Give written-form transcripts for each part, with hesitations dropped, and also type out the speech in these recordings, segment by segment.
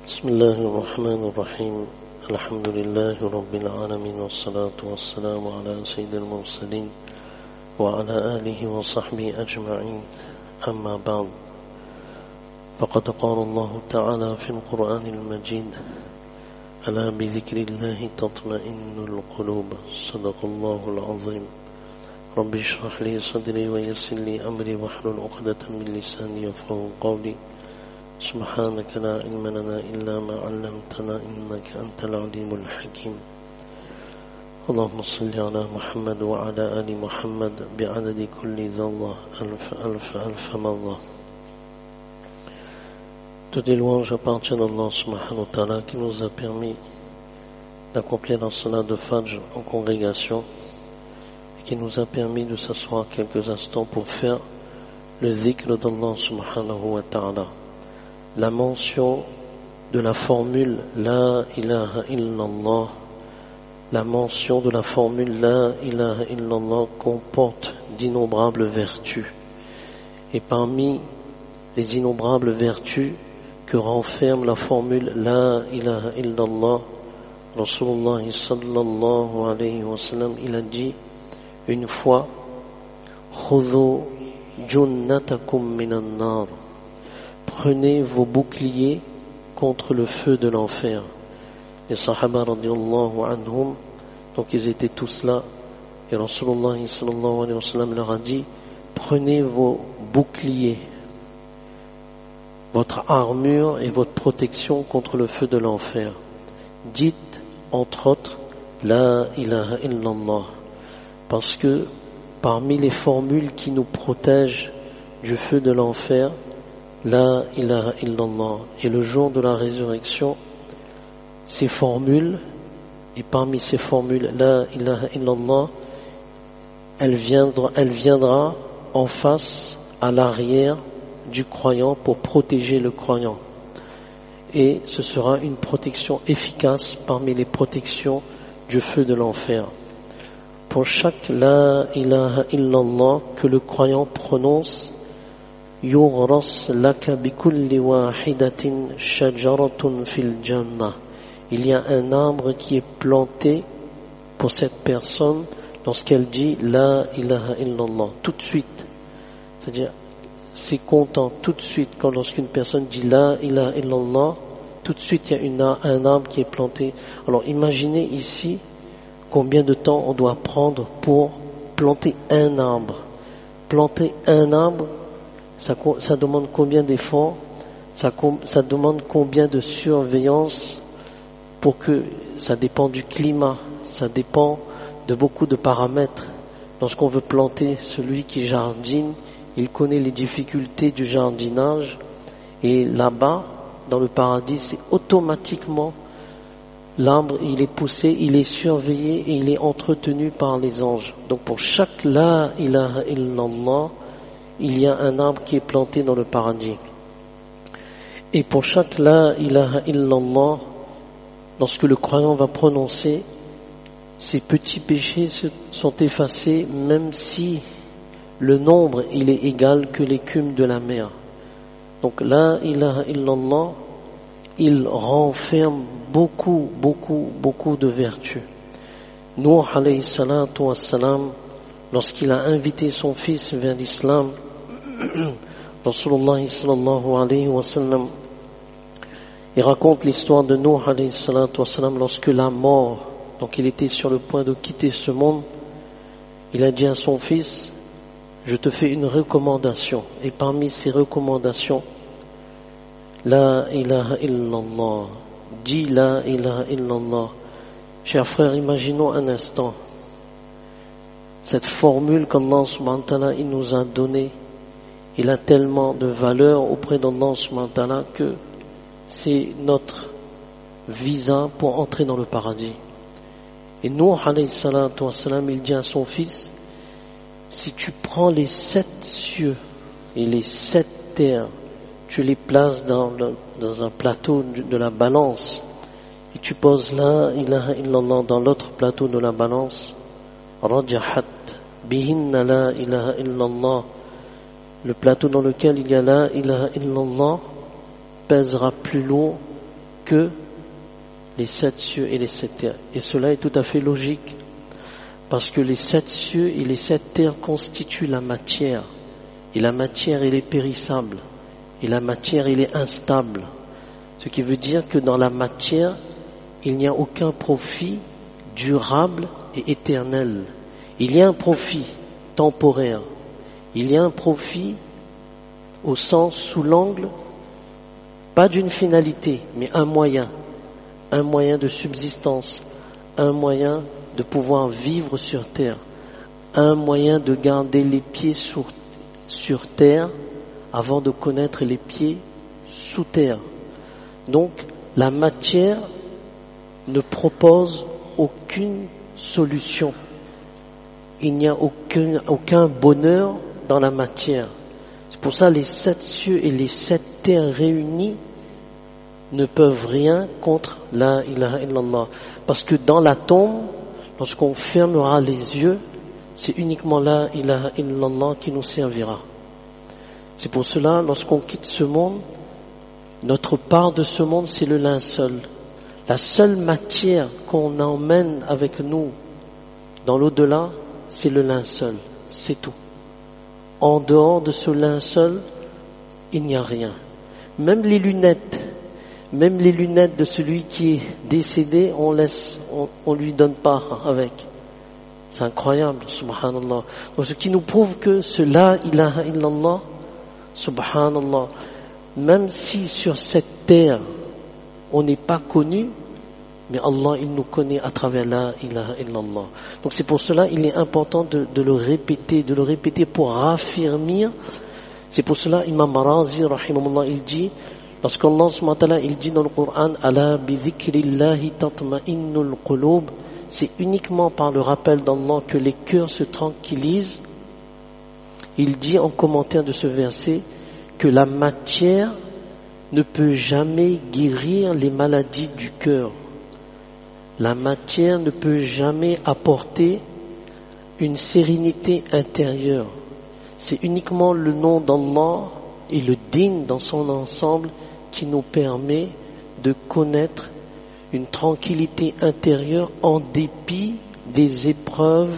بسم الله الرحمن الرحيم الحمد لله رب العالمين والصلاة والسلام على سيد المرسلين وعلى آله وصحبه أجمعين أما بعد فقد قال الله تعالى في القرآن المجيد ألا بذكر الله تطمئن القلوب صدق الله العظيم رب اشرح لي صدري ويسر لي أمري واحلل عقدة من لساني يفقهوا قولي سبحانك لا علم لنا إلا ما علمتنا إنك أنت العليم الحكيم اللهم صل على محمد وعلى آل محمد بعدد كل ذرة ألف ألف ألف مرة. Toutes les louanges appartiennent à Allah subhanahu wa ta'ala qui nous a permis d'accomplir la salat de Fajr en congrégation et qui nous a permis de s'asseoir quelques instants pour faire le dhikr d'Allah subhanahu wa ta'ala. La mention de la formule La ilaha illallah, la mention de la formule La ilaha illallah comporte d'innombrables vertus. Et parmi les innombrables vertus que renferme la formule La ilaha illallah, Rasulullah sallallahu alayhi wa sallam, il a dit une fois Khudhu junnatakum minan nar. Prenez vos boucliers contre le feu de l'enfer. Les Sahaba radiyallahu anhum, donc ils étaient tous là, et Rasulullah sallallahu alayhi wa sallam leur a dit, prenez vos boucliers, votre armure et votre protection contre le feu de l'enfer. Dites, entre autres, La ilaha illallah, parce que parmi les formules qui nous protègent du feu de l'enfer, La ilaha illallah. Et le jour de la résurrection, ces formules, et parmi ces formules, La ilaha illallah, elle viendra en face, à l'arrière du croyant pour protéger le croyant. Et ce sera une protection efficace parmi les protections du feu de l'enfer. Pour chaque La ilaha illallah que le croyant prononce, يغرس لك بكل واحدة شجرة في الجنة. Il y a un arbre qui est planté pour cette personne lorsqu'elle dit La ilaha illallah. Tout de suite. C'est-à-dire, c'est content. Tout de suite, lorsqu'une personne dit La ilaha illallah, tout de suite il y a un arbre qui est planté. Alors imaginez ici combien de temps on doit prendre pour planter un arbre. Planter un arbre, ça demande combien d'efforts, ça demande combien de surveillance, pour que ça dépend du climat, ça dépend de beaucoup de paramètres. Lorsqu'on veut planter, celui qui jardine, il connaît les difficultés du jardinage, et là-bas, dans le paradis, c'est automatiquement l'arbre, il est poussé, il est surveillé et il est entretenu par les anges. Donc pour chaque La ilaha illallah, il y a un arbre qui est planté dans le paradis. Et pour chaque La ilaha illallah, lorsque le croyant va prononcer, ses petits péchés sont effacés, même si le nombre il est égal que l'écume de la mer. Donc La ilaha illallah, il renferme beaucoup de vertus. Nuh alayhi salatu wassalam, lorsqu'il a invité son fils vers l'islam, Rasulullah sallallahu alayhi wa sallam, il raconte l'histoire de Nuh alayhi salatu wa sallam lorsque la mort, donc il était sur le point de quitter ce monde, il a dit à son fils, je te fais une recommandation, et parmi ces recommandations, La ilaha illallah, dis La ilaha illallah. Chers frères, imaginons un instant, cette formule qu'Allah subhanahu wa ta'ala il nous a donnée, il a tellement de valeur auprès d'Allah subhanahu wa ta'ala que c'est notre visa pour entrer dans le paradis. Et Nuh alayhi salatu wa salam, il dit à son fils, si tu prends les 7 cieux et les 7 terres, tu les places dans un plateau de la balance, et tu poses La ilaha illallah dans l'autre plateau de la balance, rajahat bihinna La ilaha illallah, le plateau dans lequel il y a La ilaha illallah pèsera plus lourd que les 7 cieux et les 7 terres. Et cela est tout à fait logique, parce que les 7 cieux et les 7 terres constituent la matière. Et la matière, elle est périssable. Et la matière, elle est instable. Ce qui veut dire que dans la matière, il n'y a aucun profit durable et éternel. Il y a un profit temporaire. Il y a un profit au sens, sous l'angle, pas d'une finalité, mais un moyen de subsistance, un moyen de pouvoir vivre sur terre, un moyen de garder les pieds sur terre avant de connaître les pieds sous terre. Donc, la matière ne propose aucune solution. Il n'y a aucun bonheur dans la matière. C'est pour ça les 7 cieux et les 7 terres réunis ne peuvent rien contre la ilaha illallah. Parce que dans l'atome, lorsqu'on fermera les yeux, c'est uniquement la ilaha illallah qui nous servira. C'est pour cela, lorsqu'on quitte ce monde, notre part de ce monde, c'est le linceul. La seule matière qu'on emmène avec nous dans l'au-delà, c'est le linceul. C'est tout. En dehors de ce linceul, il n'y a rien. Même les lunettes de celui qui est décédé, on lui donne pas avec. C'est incroyable, subhanallah. Donc, ce qui nous prouve que ce la ilaha illallah, subhanallah, même si sur cette terre, on n'est pas connu, mais Allah, il nous connaît à travers la ilaha illallah. Donc c'est pour cela, il est important de le répéter pour raffermir. C'est pour cela, Imam Razi, rahimahullah, il dit, lorsqu'Allah, subhanahu wa ta'ala, il dit dans le Coran, ala bi dhikrillahi tatma'innul qulub, c'est uniquement par le rappel d'Allah que les cœurs se tranquillisent. Il dit en commentaire de ce verset que la matière ne peut jamais guérir les maladies du cœur. La matière ne peut jamais apporter une sérénité intérieure. C'est uniquement le nom d'Allah et le din dans son ensemble qui nous permet de connaître une tranquillité intérieure en dépit des épreuves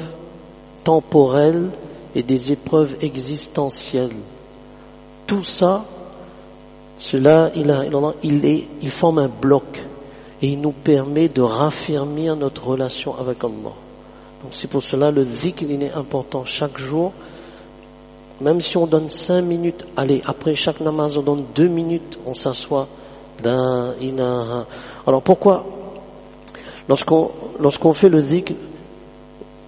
temporelles et des épreuves existentielles. Tout ça, cela, il forme un bloc et il nous permet de raffermir notre relation avec Allah. Donc c'est pour cela le dhikr, il est important chaque jour. Même si on donne 5 minutes, allez, après chaque namaz, on donne 2 minutes, on s'assoit. La ilaha. Alors pourquoi? Lorsqu'on fait le dhikr,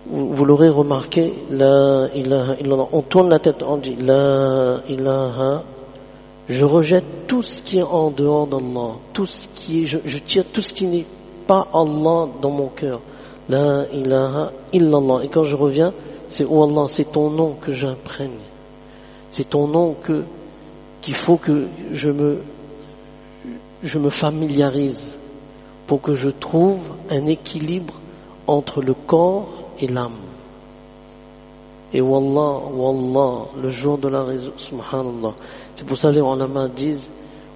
vous l'aurez remarqué, la ilaha illallah, on tourne la tête, on dit la ilaha, je rejette tout ce qui est en dehors d'Allah, tout ce qui est, je tire tout ce qui n'est pas Allah dans mon cœur. La ilaha illallah. Et quand je reviens, c'est oh Allah, c'est ton nom que j'imprègne. C'est ton nom qu'il faut que je me familiarise pour que je trouve un équilibre entre le corps et l'âme. Et wallah, le jour de la résurrection, subhanallah. C'est pour ça que les ulama disent,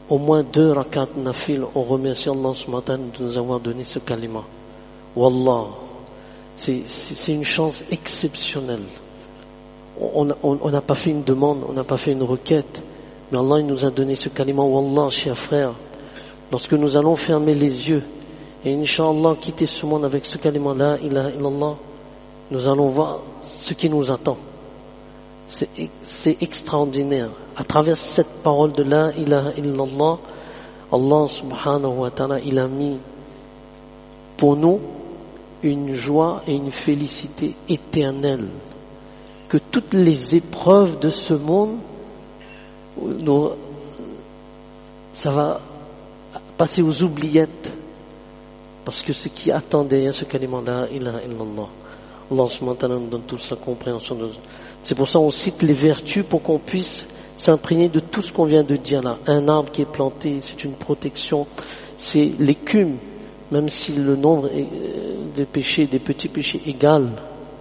au moins 2 rakat nafil, on remercie Allah subhanahu wa ta'ala de nous avoir donné ce kalima. Wallah, c'est une chance exceptionnelle. On n'a pas fait une demande, on n'a pas fait une requête, mais Allah il nous a donné ce kalima. Wallah, chers frères, lorsque nous allons fermer les yeux et Inch'Allah quitter ce monde avec ce kalima la ilaha illallah, nous allons voir ce qui nous attend. C'est extraordinaire. À travers cette parole de la ilaha illallah, Allah subhanahu wa ta'ala, il a mis pour nous une joie et une félicité éternelle. Que toutes les épreuves de ce monde, ça va passer aux oubliettes. Parce que ce qui attend derrière ce kalima la ilaha illallah, Allah subhanahu wa ta'ala nous donne toute sa compréhension. C'est pour ça qu'on cite les vertus pour qu'on puisse s'imprégner de tout ce qu'on vient de dire là. Un arbre qui est planté, c'est une protection. C'est l'écume, même si le nombre des péchés, des petits péchés égal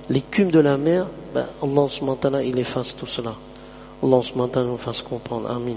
l'écume de la mer, Allah subhanahu wa ta'ala il efface tout cela. Allah subhanahu wa ta'ala nous fasse comprendre. Amin.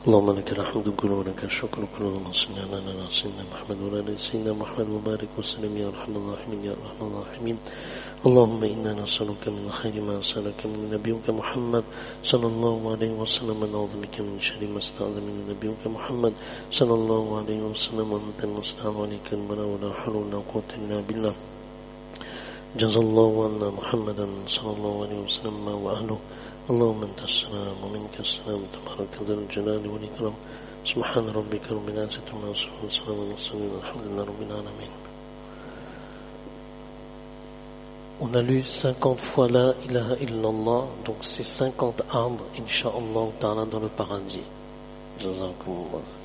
اللهم لك الحمد كله ولك الشكر كله اللهم صل على سيدنا محمد وعلى ال سيدنا محمد وبارك وسلم يا ارحم الراحمين يا ارحم الراحمين. اللهم انا نسالك من خير ما سالك من نبيك محمد صلى الله عليه وسلم ونعوذ بك من شر ما استعاذ من نبيك محمد صلى الله عليه وسلم وانت المستعان عليك البلاء ولا حول ولا قوه الا بالله. جزا الله عنا محمدا صلى الله عليه وسلم واهله. اللهم انت السلام ومنك السلام تبارك ذا الجلال والاكرام. سبحان ربك رب العزة عما يصفون وسلام على المرسلين والحمد لله رب العالمين. On a lu 50 fois la ilaha illallah, donc c'est 50 âmes, incha'Allah ta'ala, dans le paradis. Jazakumullah.